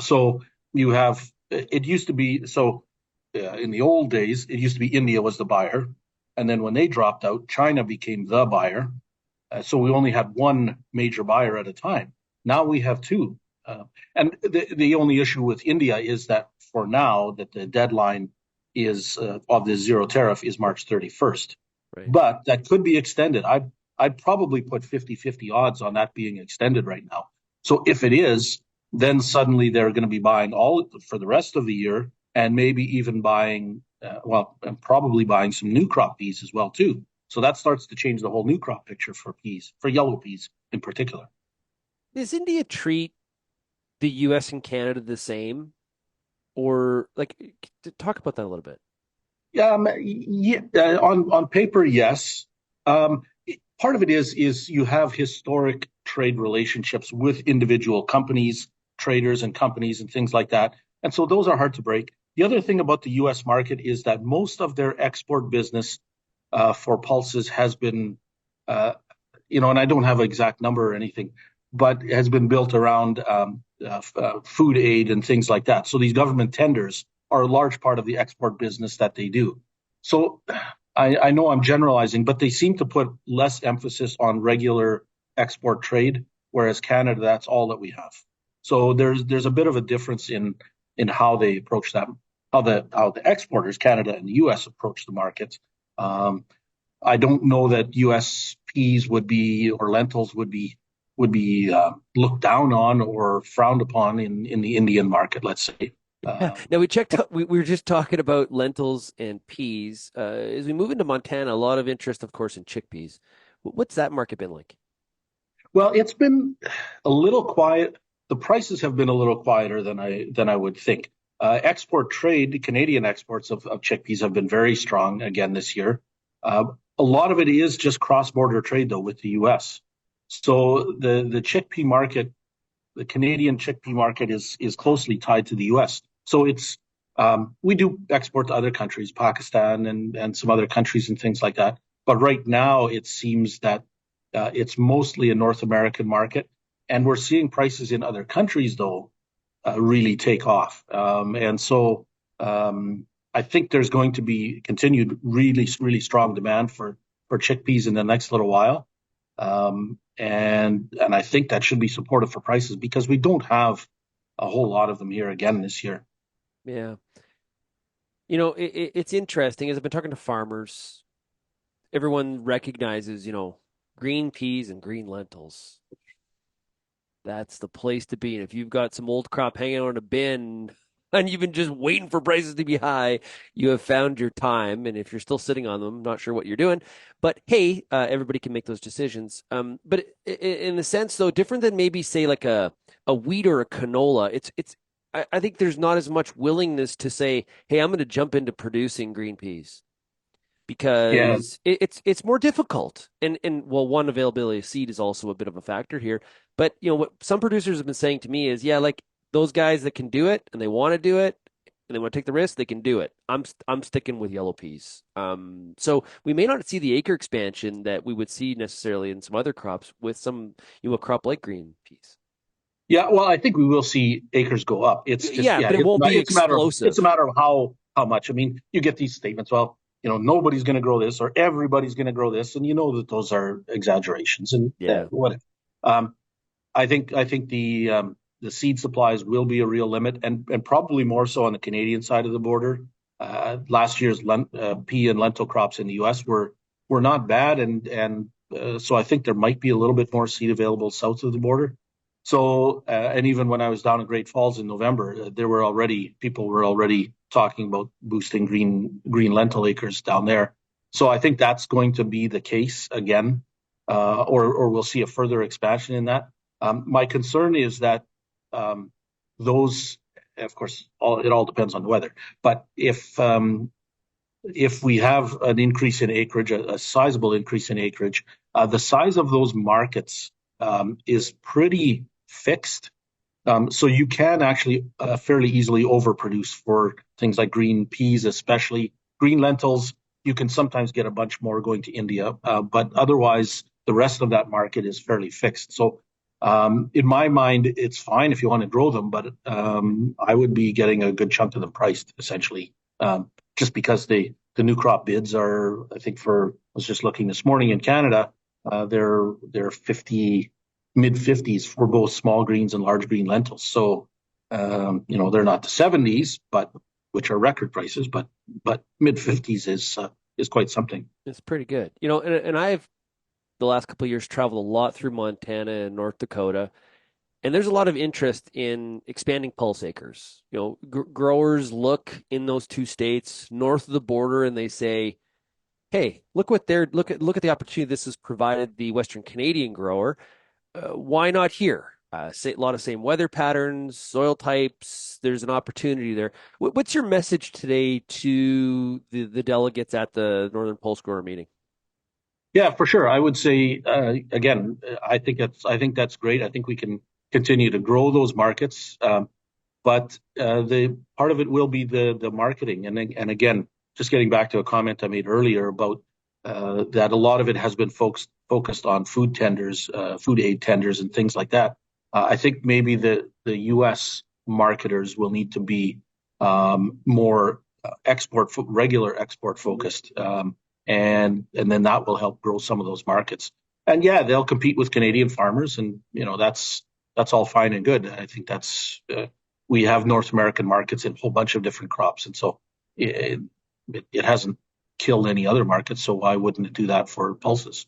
Speaker 10: So you have it used to be in the old days it used to be India was the buyer, and then when they dropped out, China became the buyer. So we only had one major buyer at a time. Now we have two. And the only issue with India is that for now that the deadline is of the zero tariff is March 31st.
Speaker 2: Right.
Speaker 10: But that could be extended. I'd probably put 50-50 odds on that being extended right now. So if it is, then suddenly they're going to be buying all for the rest of the year, and maybe even buying, and probably buying some new crop peas as well too. So that starts to change the whole new crop picture for peas, for yellow peas in particular.
Speaker 2: Does India treat the U.S. and Canada the same, or talk about that a little bit?
Speaker 10: On paper, yes. Part of it is you have historic trade relationships with individual companies, traders and companies and things like that. And so those are hard to break. The other thing about the U.S. market is that most of their export business for pulses has been, and I don't have an exact number or anything, but has been built around food aid and things like that. So these government tenders are a large part of the export business that they do. So I know I'm generalizing, but they seem to put less emphasis on regular export trade, whereas Canada, that's all that we have. So there's a bit of a difference in how they approach that, how the exporters, Canada and the U.S., approach the market. I don't know that U.S. peas would be, or lentils would be looked down on or frowned upon in the Indian market, let's say.
Speaker 2: Now we checked. We were just talking about lentils and peas. As we move into Montana, a lot of interest, of course, in chickpeas. What's that market been like?
Speaker 10: Well, it's been a little quiet. The prices have been a little quieter than I would think. Export trade, Canadian exports of chickpeas have been very strong again this year. A lot of it is just cross-border trade, though, with the U.S. So the chickpea market, the Canadian chickpea market is closely tied to the U.S. So it's we do export to other countries, Pakistan and some other countries and things like that. But right now it seems that it's mostly a North American market, and we're seeing prices in other countries though really take off. And so I think there's going to be continued really strong demand for chickpeas in the next little while. And I think that should be supportive for prices because we don't have a whole lot of them here again this year.
Speaker 2: Yeah. It's interesting. As I've been talking to farmers, everyone recognizes, green peas and green lentils. That's the place to be. And if you've got some old crop hanging on a bin and you've been just waiting for prices to be high, you have found your time. And if you're still sitting on them, not sure what you're doing. But hey, everybody can make those decisions. But in a sense, though, different than maybe say like a wheat or a canola, I think there's not as much willingness to say, hey, I'm going to jump into producing green peas because it's more difficult. And one, availability of seed is also a bit of a factor here. But, what some producers have been saying to me is, yeah, like those guys that can do it and they want to do it and they want to take the risk, they can do it. I'm sticking with yellow peas. So we may not see the acre expansion that we would see necessarily in some other crops with some, a crop like green peas.
Speaker 10: Yeah, well, I think we will see acres go up. It's just,
Speaker 2: but it won't be explosive.
Speaker 10: It's a matter of how much. I mean, you get these statements, well, nobody's going to grow this or everybody's going to grow this, and that those are exaggerations. And what? I think the seed supplies will be a real limit, and probably more so on the Canadian side of the border. Last year's pea and lentil crops in the U.S. were not bad, and so I think there might be a little bit more seed available south of the border. So, and even when I was down in Great Falls in November, people were already talking about boosting green lentil acres down there. So I think that's going to be the case again, or we'll see a further expansion in that. My concern is that those, of course, it all depends on the weather. But if we have an increase in acreage, a sizable increase in acreage, the size of those markets is pretty fixed. So you can actually fairly easily overproduce for things like green peas, especially green lentils. You can sometimes get a bunch more going to India, but otherwise the rest of that market is fairly fixed. So in my mind, it's fine if you want to grow them, but I would be getting a good chunk of them priced essentially, just because the new crop bids are, I think I was just looking this morning in Canada, they're mid-50s for both small greens and large green lentils. So, they're not the 70s, which are record prices, but mid-50s is quite something.
Speaker 2: It's pretty good. And I've the last couple of years traveled a lot through Montana and North Dakota, and there's a lot of interest in expanding pulse acres. Growers look in those two states north of the border and they say, hey, look at the opportunity this has provided the Western Canadian grower. Why not here? A lot of same weather patterns, soil types. There's an opportunity there. What's your message today to the delegates at the Northern Pulse Grower meeting?
Speaker 10: Yeah, for sure. I would say again, I think that's great. I think we can continue to grow those markets, but the part of it will be the marketing. And again, just getting back to a comment I made earlier about that a lot of it has been focused on food tenders, food aid tenders, and things like that. I think maybe the U.S. marketers will need to be more regular export focused, and then that will help grow some of those markets. And yeah, they'll compete with Canadian farmers, and that's all fine and good. I think we have North American markets in a whole bunch of different crops, and so it hasn't killed any other markets, so why wouldn't it do that for pulses?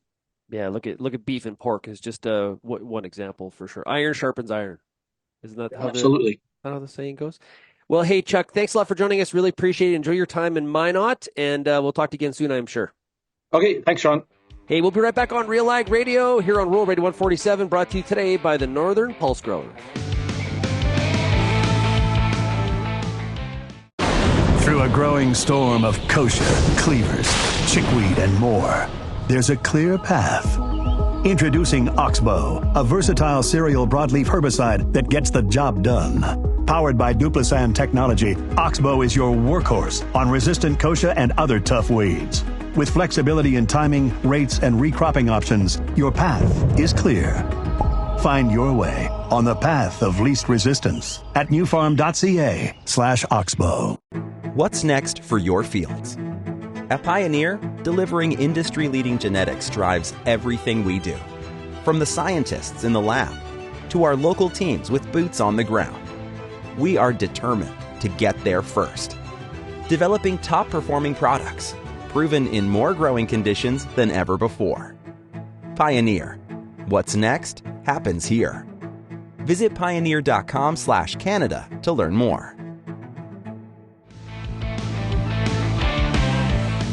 Speaker 2: Yeah, look at beef and pork as just one example for sure. Iron sharpens iron. Isn't that
Speaker 10: absolutely
Speaker 2: how the saying goes? Well, hey, Chuck, thanks a lot for joining us. Really appreciate it. Enjoy your time in Minot, and we'll talk to you again soon, I'm sure.
Speaker 10: Okay, thanks, Shaun.
Speaker 2: Hey, we'll be right back on RealAg Radio here on Rural Radio 147, brought to you today by the Northern Pulse Growers.
Speaker 6: Through a growing storm of kochia, cleavers, chickweed, and more, there's a clear path. Introducing Oxbow, a versatile cereal broadleaf herbicide that gets the job done. Powered by Duplisan technology, Oxbow is your workhorse on resistant kochia and other tough weeds. With flexibility in timing, rates, and recropping options, your path is clear. Find your way on the path of least resistance at newfarm.ca/Oxbow.
Speaker 11: What's next for your fields? At Pioneer, delivering industry-leading genetics drives everything we do. From the scientists in the lab to our local teams with boots on the ground, we are determined to get there first. Developing top-performing products, proven in more growing conditions than ever before. Pioneer. What's next happens here. Visit pioneer.com/Canada to learn more.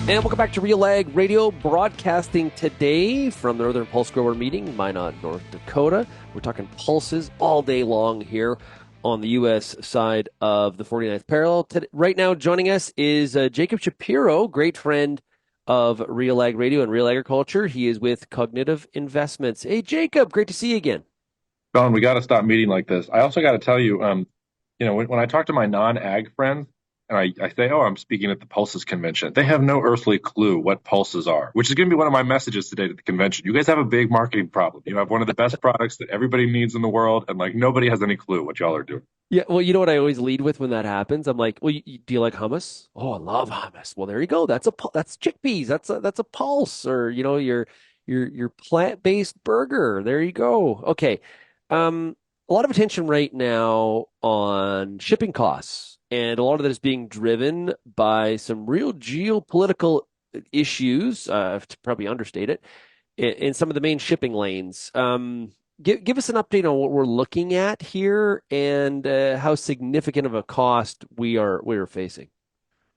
Speaker 2: And welcome back to RealAg Radio, broadcasting today from the Northern Pulse Grower meeting, Minot, North Dakota. We're talking pulses all day long here on the U.S. side of the 49th parallel. Right now, joining us is Jacob Shapiro, great friend of RealAg Radio and RealAgriculture. He is with Cognitive Investments. Hey, Jacob, great to see you again.
Speaker 12: Shaun, we got to stop meeting like this. I also got to tell you, when I talk to my non-ag friends, and I say, I'm speaking at the Pulses convention, they have no earthly clue what pulses are, which is going to be one of my messages today to the convention. You guys have a big marketing problem. You have one of the best products that everybody needs in the world, and nobody has any clue what y'all are doing.
Speaker 2: Yeah, well, you know what I always lead with when that happens? I'm like, well, do you like hummus? Oh, I love hummus. Well, there you go. That's chickpeas. That's a pulse, or your plant-based burger. There you go. Okay. A lot of attention right now on shipping costs. And a lot of that is being driven by some real geopolitical issues, to probably understate it, in some of the main shipping lanes. give us an update on what we're looking at here and how significant of a cost we're facing.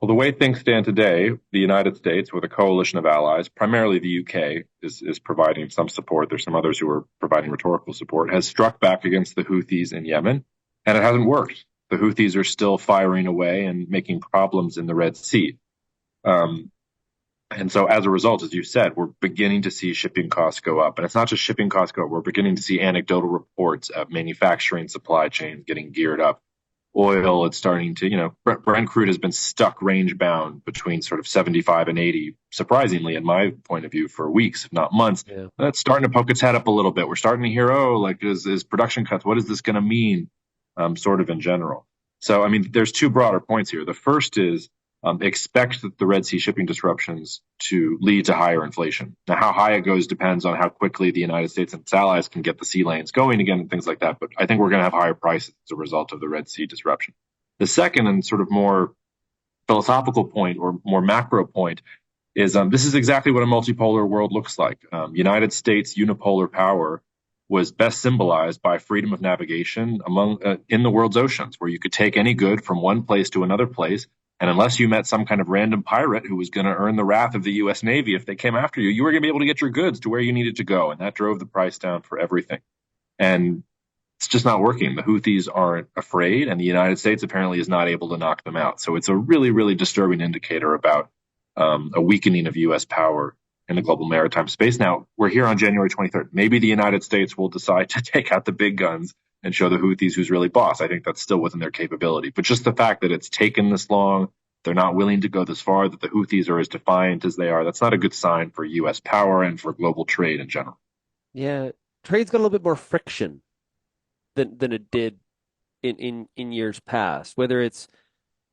Speaker 12: Well, the way things stand today, the United States, with a coalition of allies, primarily the UK, is providing some support. There's some others who are providing rhetorical support, has struck back against the Houthis in Yemen, and it hasn't worked. The Houthis are still firing away and making problems in the Red Sea. And so as a result, as you said, we're beginning to see shipping costs go up. And it's not just shipping costs go up. We're beginning to see anecdotal reports of manufacturing supply chains getting geared up. Oil, it's starting to, Brent crude has been stuck range bound between sort of 75 and 80, surprisingly, in my point of view, for weeks, if not months. Yeah. That's starting to poke its head up a little bit. We're starting to hear, is production cuts, what is this going to mean, sort of in general? So, I mean, there's two broader points here. The first is expect the Red Sea shipping disruptions to lead to higher inflation. Now, how high it goes depends on how quickly the United States and its allies can get the sea lanes going again and things like that. But I think we're going to have higher prices as a result of the Red Sea disruption. The second and sort of more philosophical point or more macro point is this is exactly what a multipolar world looks like. United States unipolar power was best symbolized by freedom of navigation in the world's oceans, where you could take any good from one place to another place. And unless you met some kind of random pirate who was going to earn the wrath of the U.S. Navy if they came after you, you were going to be able to get your goods to where you needed to go. And that drove the price down for everything. And it's just not working. The Houthis aren't afraid, and the United States apparently is not able to knock them out. So it's a really, really disturbing indicator about a weakening of U.S. power in the global maritime space. Now, we're here on January 23rd. Maybe the United States will decide to take out the big guns and show the Houthis who's really boss. I think that's still within their capability. But just the fact that it's taken this long, they're not willing to go this far, that the Houthis are as defiant as they are, that's not a good sign for U.S. power and for global trade in general.
Speaker 2: Yeah, trade's got a little bit more friction than it did in years past, whether it's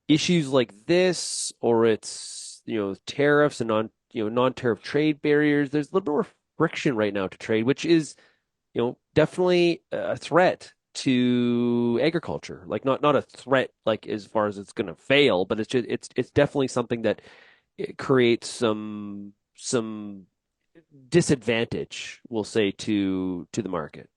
Speaker 2: issues like this or it's, tariffs and non-tariff trade barriers. There's a little bit more friction right now to trade, which is, definitely a threat to agriculture. Like not a threat like as far as it's going to fail, but it's definitely something that it creates some disadvantage, we'll say, to the market.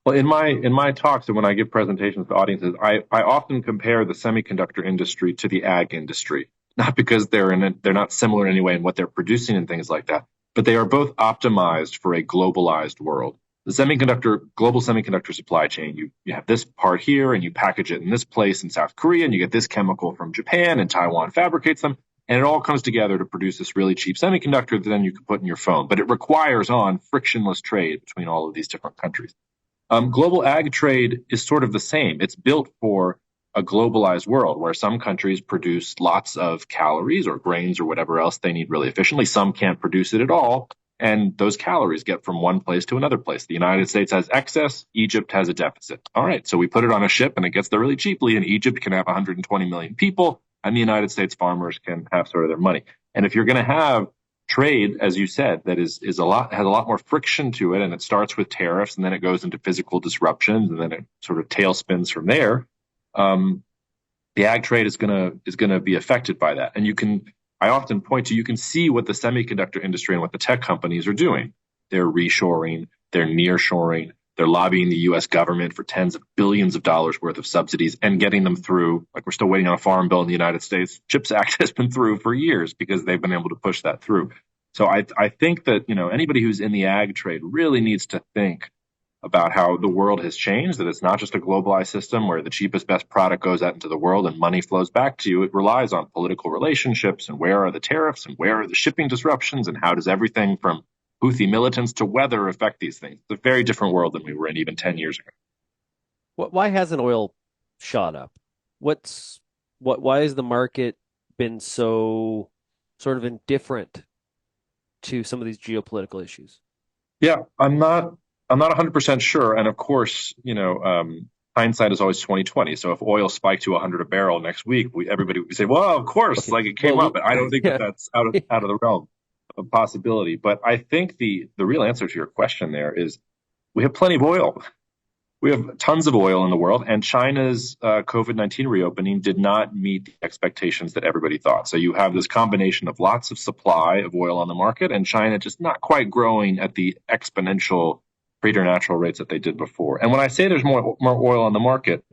Speaker 12: Well, in my talks and when I give presentations to audiences, I often compare the semiconductor industry to the ag industry, not because they're not similar in any way in what they're producing and things like that, but they are both optimized for a globalized world. The global semiconductor supply chain, you have this part here and you package it in this place in South Korea and you get this chemical from Japan and Taiwan fabricates them, and it all comes together to produce this really cheap semiconductor that then you can put in your phone. But it requires frictionless trade between all of these different countries. Global ag trade is sort of the same. It's built for a globalized world where some countries produce lots of calories or grains or whatever else they need really efficiently. Some can't produce it at all. And those calories get from one place to another place. The United States has excess. Egypt has a deficit. All right, so we put it on a ship and it gets there really cheaply. And Egypt can have 120 million people, and the United States farmers can have sort of their money. And if you're going to have trade, as you said, that has a lot more friction to it, and it starts with tariffs, and then it goes into physical disruptions, and then it sort of tailspins from there. The ag trade is going to be affected by that, and I often point to, you can see what the semiconductor industry and what the tech companies are doing. They're reshoring, they're nearshoring, they're lobbying the U.S. government for tens of billions of dollars worth of subsidies and getting them through. Like, we're still waiting on a farm bill in the United States. CHIPS Act has been through for years because they've been able to push that through. So I think that, anybody who's in the ag trade really needs to think about how the world has changed, that it's not just a globalized system where the cheapest, best product goes out into the world and money flows back to you. It relies on political relationships, and where are the tariffs and where are the shipping disruptions, and how does everything from Houthi militants to weather affect these things. It's a very different world than we were in even 10 years ago.
Speaker 2: Why hasn't oil shot up? Why has the market been so sort of indifferent to some of these geopolitical issues?
Speaker 12: Yeah, I'm not 100% sure. And of course, hindsight is always 20/20. So if oil spiked to 100 a barrel next week, everybody would say, well, of course, like it came up. But I don't think that's out of the realm of possibility. But I think the real answer to your question there is we have plenty of oil. We have tons of oil in the world, and China's COVID-19 reopening did not meet the expectations that everybody thought. So you have this combination of lots of supply of oil on the market, and China just not quite growing at the exponential preternatural rates that they did before. And when I say there's more oil on the market,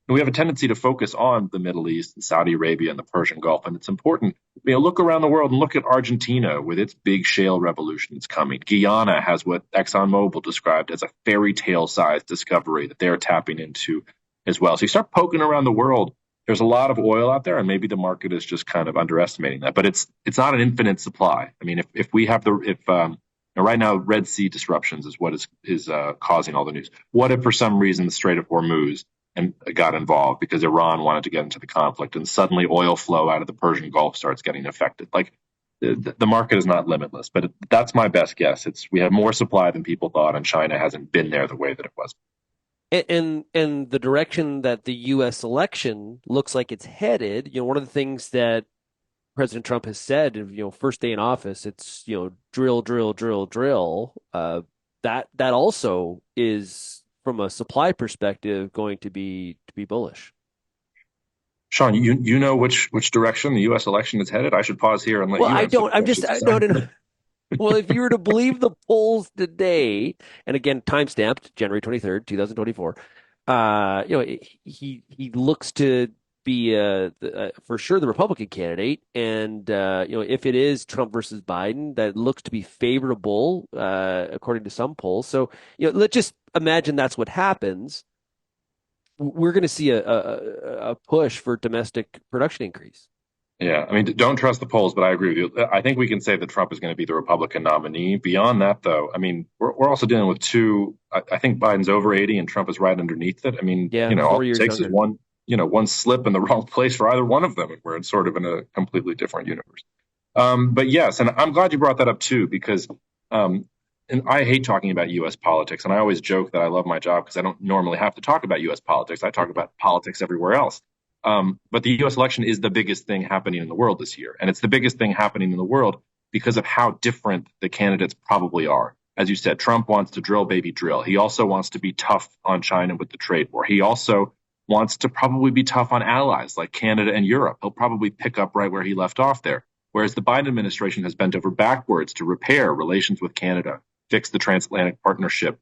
Speaker 12: we have a tendency to focus on the Middle East and Saudi Arabia and the Persian Gulf. And it's important, look around the world and look at Argentina with its big shale revolution that's coming. Guyana has what ExxonMobil described as a fairy tale sized discovery that they're tapping into as well. So you start poking around the world. There's a lot of oil out there, and maybe the market is just kind of underestimating that. But it's not an infinite supply. I mean, if we have right now, Red Sea disruptions is what is causing all the news. What if for some reason the Strait of Hormuz got involved because Iran wanted to get into the conflict, and suddenly oil flow out of the Persian Gulf starts getting affected? Like the market is not limitless, but that's my best guess. We have more supply than people thought, and China hasn't been there the way that it was.
Speaker 2: And the direction that the U.S. election looks like it's headed, one of the things that President Trump has said, first day in office, it's, drill, drill, drill, drill. That also is, from a supply perspective, going to be bullish.
Speaker 12: Shaun, you know which direction the U.S. election is headed? I should pause here and let you answer.
Speaker 2: Well, I don't. I'm just no. Well, if you were to believe the polls today, and again, time-stamped January 23rd, 2024, he looks to be for sure the Republican candidate, and if it is Trump versus Biden, that looks to be favorable according to some polls. So let's just imagine that's what happens. We're going to see a push for domestic production increase.
Speaker 12: Yeah, I mean, don't trust the polls, but I agree with you. I think we can say that Trump is going to be the Republican nominee. Beyond that, though, I mean, we're also dealing with two. I think Biden's over 80 and Trump is right underneath it. I mean, all it takes is one slip in the wrong place for either one of them, and we're sort of in a completely different universe. But yes, and I'm glad you brought that up too, because and I hate talking about U.S. politics, and I always joke that I love my job because I don't normally have to talk about U.S. politics. I talk about politics everywhere else. But the U.S. election is the biggest thing happening in the world this year. And it's the biggest thing happening in the world because of how different the candidates probably are. As you said, Trump wants to drill, baby, drill. He also wants to be tough on China with the trade war. He also wants to probably be tough on allies like Canada and Europe. He'll probably pick up right where he left off there. Whereas the Biden administration has bent over backwards to repair relations with Canada, fix the transatlantic partnership,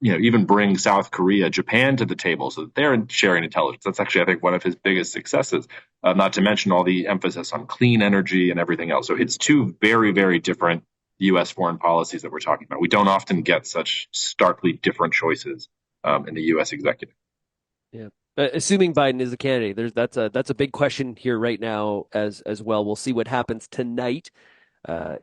Speaker 12: even bring South Korea, Japan to the table so that they're sharing intelligence. That's actually, I think, one of his biggest successes, not to mention all the emphasis on clean energy and everything else. So it's two very, very different U.S. foreign policies that we're talking about. We don't often get such starkly different choices in the U.S. executive.
Speaker 2: Yeah. Assuming Biden is the candidate, that's a big question here right now as well. We'll see what happens tonight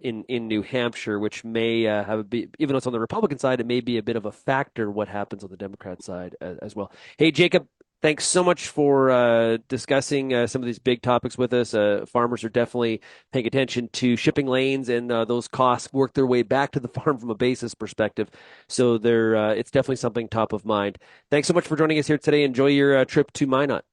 Speaker 2: in New Hampshire, which may even though it's on the Republican side, it may be a bit of a factor what happens on the Democrat side as well. Hey, Jacob, thanks so much for discussing some of these big topics with us. Farmers are definitely paying attention to shipping lanes, and those costs work their way back to the farm from a basis perspective. So it's definitely something top of mind. Thanks so much for joining us here today. Enjoy your trip to Minot.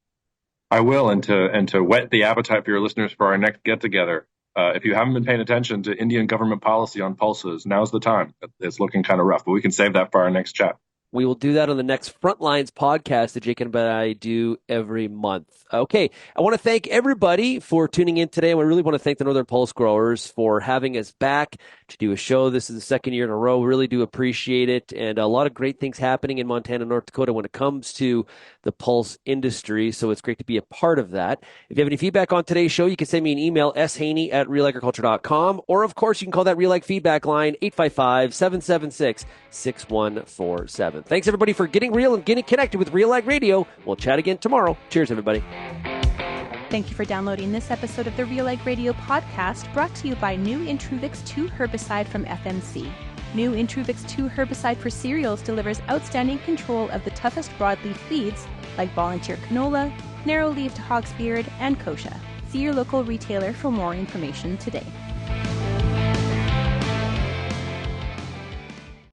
Speaker 12: I will, and to whet the appetite for your listeners for our next get-together. If you haven't been paying attention to Indian government policy on pulses, now's the time. It's looking kind of rough, but we can save that for our next chat.
Speaker 2: We will do that on the next Frontlines podcast that Jake and I do every month. Okay, I want to thank everybody for tuning in today. I really want to thank the Northern Pulse growers for having us back to do a show. This is the second year in a row. Really do appreciate it. And a lot of great things happening in Montana and North Dakota when it comes to the pulse industry. So it's great to be a part of that. If you have any feedback on today's show, you can send me an email, shaney@realagriculture.com. Or, of course, you can call that RealAg feedback line, 855-776-6147. Thanks, everybody, for getting real and getting connected with RealAg Radio. We'll chat again tomorrow. Cheers, everybody.
Speaker 1: Thank you for downloading this episode of the RealAg Radio podcast, brought to you by new Intruvix 2 herbicide from FMC. New Intruvix 2 herbicide for cereals delivers outstanding control of the toughest broadleaf weeds like volunteer canola, narrow-leaved hawksbeard, and kochia. See your local retailer for more information today.